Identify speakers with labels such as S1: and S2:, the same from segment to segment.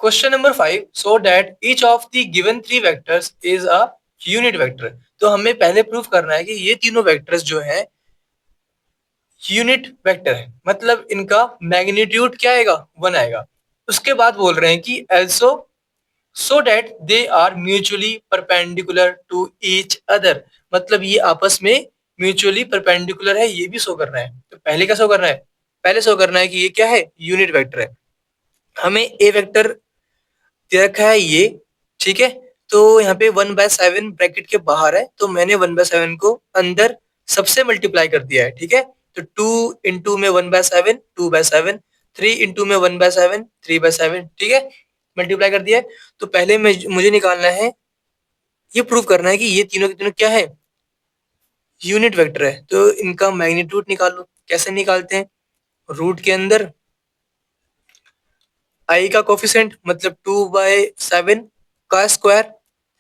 S1: Question number 5 so that each of the given three vectors is a unit vector. तो हमें पहले prove करना है कि ये तीनों वेक्टर्स जो हैं यूनिट वेक्टर है, मतलब इनका मैग्नीट्यूड क्या आएगा, 1 आएगा। उसके बाद बोल रहे हैं कि also so that they are mutually perpendicular to each other, मतलब ये आपस में म्यूचुअली परपेंडिकुलर है, ये भी शो करना है। तो पहले क्या शो करना है, पहले शो करना है कि ये क्या है, यूनिट वेक्टर है। हमें ए वेक्टर दे रखा है ये, ठीक है। तो यहाँ पे 1/7 ब्रैकेट के बाहर है, तो मैंने 1/7 को अंदर सबसे मल्टीप्लाई कर दिया है, ठीक है। तो 2 इंटू में 1/7 2/7, 3 इंटू में 1/7 3/7, ठीक है, मल्टीप्लाई कर दिया है। तो पहले मुझे निकालना है, ये प्रूव करना है कि ये तीनों के तीनों क्या है, यूनिट वेक्टर है। तो इनका मैग्नीट्यूड निकाल लो। कैसे निकालते हैं, रूट के अंदर आई का कोफिशिएंट मतलब 2/7 का स्क्वायर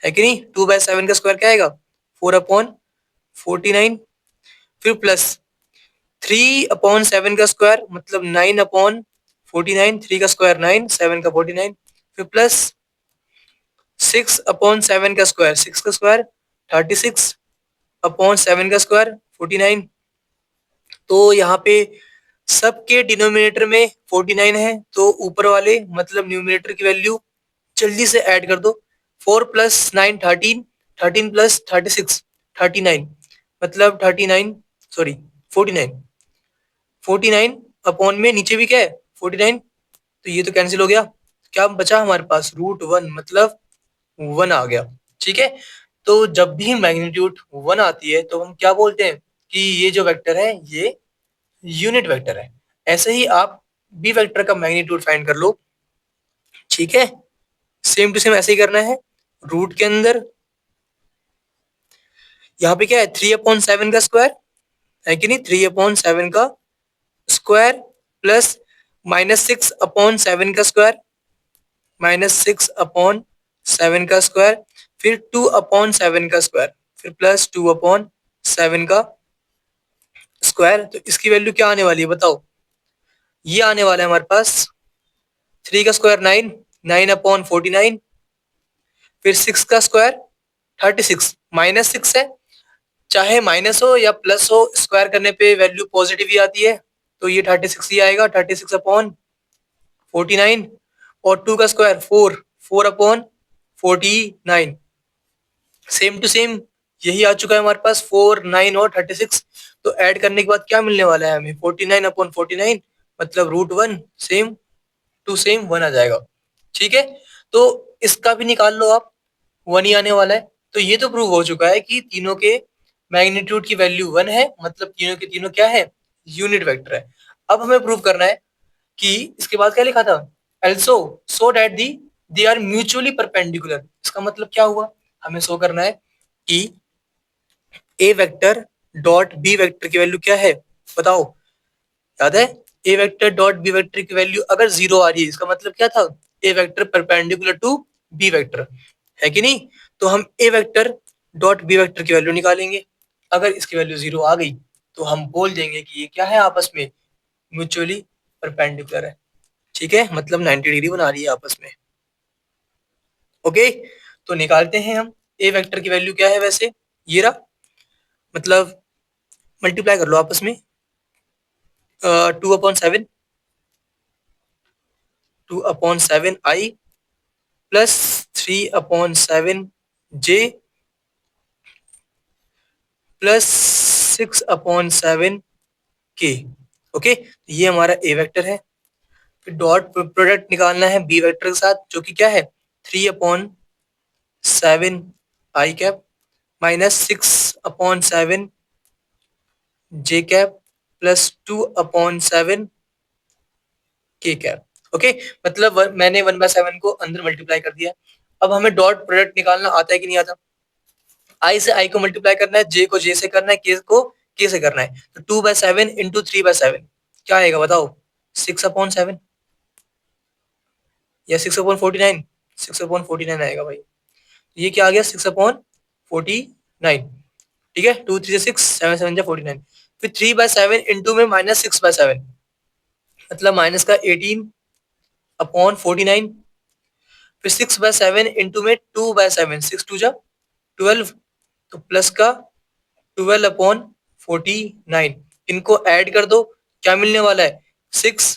S1: है कि नहीं, 2/7 का स्क्वायर क्या आएगा, 4/49। फिर प्लस 3/7 का स्क्वायर मतलब 9/49, 3 का स्क्वायर 9, 7 का 49। फिर प्लस 6/7 का स्क्वायर, 6 का स्क्वायर 36/7 का स्क्वायर 49। तो यहाँ पे सबके डिनोमिनेटर में 49 है, तो ऊपर वाले मतलब न्यूमिनेटर की वैल्यू जल्दी से ऐड कर दो। 4 प्लस 9 13, 13 प्लस 36 39, मतलब 39 सॉरी 49, 49 अपॉन में नीचे भी क्या है 49, तो ये तो कैंसिल हो गया। क्या बचा हमारे पास, √1, मतलब 1 आ गया, ठीक है। तो जब भी मैग्नीट्यूड 1 आती है तो हम क्या बोलते हैं कि ये जो वेक्टर है ये यूनिट वेक्टर है। ऐसे ही आप बी वेक्टर का मैग्नीट्यूड फाइंड कर लो, ठीक है। सेम टू सेम ऐसे ही करना है। रूट के अंदर यहाँ पे क्या है, 3/7 का स्क्वायर है कि नहीं, 3/7 का स्क्वायर प्लस -6/7 का स्क्वायर, -6/7 का स्क्वायर, फिर 2/7 का स्क्वायर, फिर प्लस 2/7 का स्क्वायर। तो इसकी वैल्यू क्या आने वाली है बताओ, ये आने वाला है हमारे पास 3 का स्क्वायर 9, 9/49, फिर 6 का स्क्वायर 36, -6 है, चाहे माइनस हो या प्लस हो स्क्वायर करने पे वैल्यू पॉजिटिव ही आती है, तो ये 36 ही आएगा, 36/49। और 2 का स्क्वायर 4, 4/49, सेम टू सेम यही आ चुका है हमारे पास, 4 9 और 36। तो ऐड करने के बाद क्या मिलने वाला है हमें, 49/49, मतलब √1, सेम टू सेम 1 आ जाएगा, ठीक है। तो इसका भी निकाल लो आप, 1 ही आने वाला है। तो ये तो प्रूव हो चुका है कि तीनों के मैग्नीट्यूड की वैल्यू 1 है, मतलब तीनों के तीनों क्या है, यूनिट वेक्टर है। अब हमें प्रूव करना है कि इसके बाद क्या लिखा था, also so that the they are mutually perpendicular. इसका मतलब क्या हुआ, हमें शो करना है कि A vector dot B vector की वैल्यू क्या है, बताओ। याद है, A vector dot B vector की वैल्यू अगर 0 आ रही है, इसका मतलब क्या था, A vector perpendicular to B vector है कि नहीं। तो हम A vector dot B vector की वैल्यू निकालेंगे। अगर इसकी वैल्यू 0 आ गई तो हम बोल देंगे कि ये क्या है, आपस में म्यूचुअली परपेंडिकुलर है, ठीक है, मतलब 90 डिग्री बना रही है आपस में। ओके, तो निकालते हैं हम ए वेक्टर की वैल्यू क्या है वैसे, ये रहा, मतलब मल्टीप्लाई कर लो आपस में, 2/7, 2/7 i plus 3/7 j plus 6/7 k। Okay, ये हमारा ए वेक्टर है। फिर डॉट प्रोडक्ट निकालना है बी वेक्टर के साथ, जो कि क्या है 3/7 i cap -6/7 j cap plus 2/7 k cap. Okay, मतलब मैंने 1/7 को अंदर मल्टीप्लाई कर दिया। अब हमें डॉट प्रोडक्ट निकालना आता है कि नहीं आता, आई से आई को मल्टीप्लाई करना है, जे को जे से करना है, के को के से करना है। तो 2/7 इंटू 3/7 क्या आएगा बताओ, 6/7 या 6/49, 6/49 आएगा भाई। ये क्या आ गया, 6/49, ठीक है। 2 3 6, 7 7 49। फिर 3/7 इंटू में -6/7, मतलब माइनस का 18/49, फिर 6/7 इंटू में 2/7, 6 2 जा 12, तो प्लस का 12/49, इनको ऐड कर दो, क्या मिलने वाला है? 6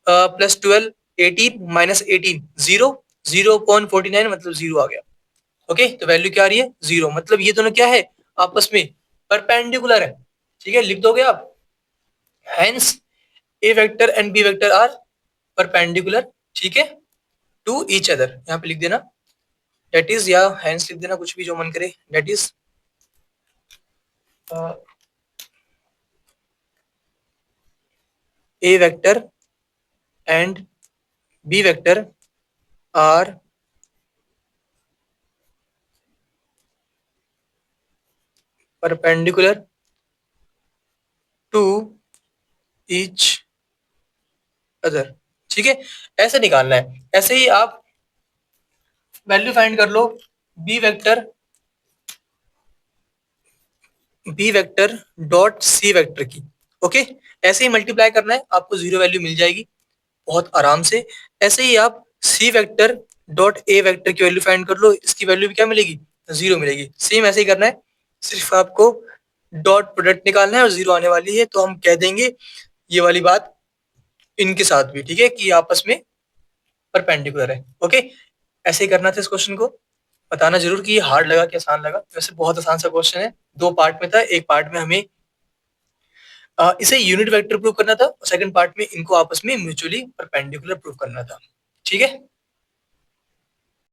S1: प्लस 12 18 माइनस 18 जीरो, 0.49 मतलब जीरो आ गया। ओके, तो वैल्यू क्या आ रही है? जीरो। मतलब ये दोनों क्या है? आपस में परपेंडिकुलर है। ठीक है, लिख दोगे आप, hence a vector and b vector are perpendicular, ठीक है, टू ईच अदर। यहाँ पे लिख देना डेट इज, या हेंस लिख देना, कुछ भी जो मन करे, that is a vector and b vector are perpendicular to each other. ठीक है, ऐसे निकालना है। ऐसे ही आप वैल्यू फाइंड कर लो B vector dot C vector की। ओके, ऐसे ही मल्टीप्लाई करना है, आपको जीरो वैल्यू मिल जाएगी बहुत आराम से। ऐसे ही आप C vector dot A vector की वैल्यू फाइंड कर लो, इसकी वैल्यू भी क्या मिलेगी? जीरो मिलेगी। सेम ऐसे ही करना है, सिर्फ आपको डॉट प्रोडक्ट निकालना है और जीरो आने वाली है, तो हम कह देंगे ये वाली बात इनके साथ भी, ठीक है, कि आपस में परपेंडिकुलर है। ओके, ऐसे ही करना था इस क्वेश्चन को। बताना जरूर कि ये हार्ड लगा कि आसान लगा। वैसे बहुत आसान सा क्वेश्चन है, दो पार्ट में था। एक पार्ट में हमें इसे यूनिट वेक्टर प्रूव करना था, और सेकंड पार्ट में इनको आपस में म्यूचुअली परपेंडिकुलर प्रूव करना था। ठीक है।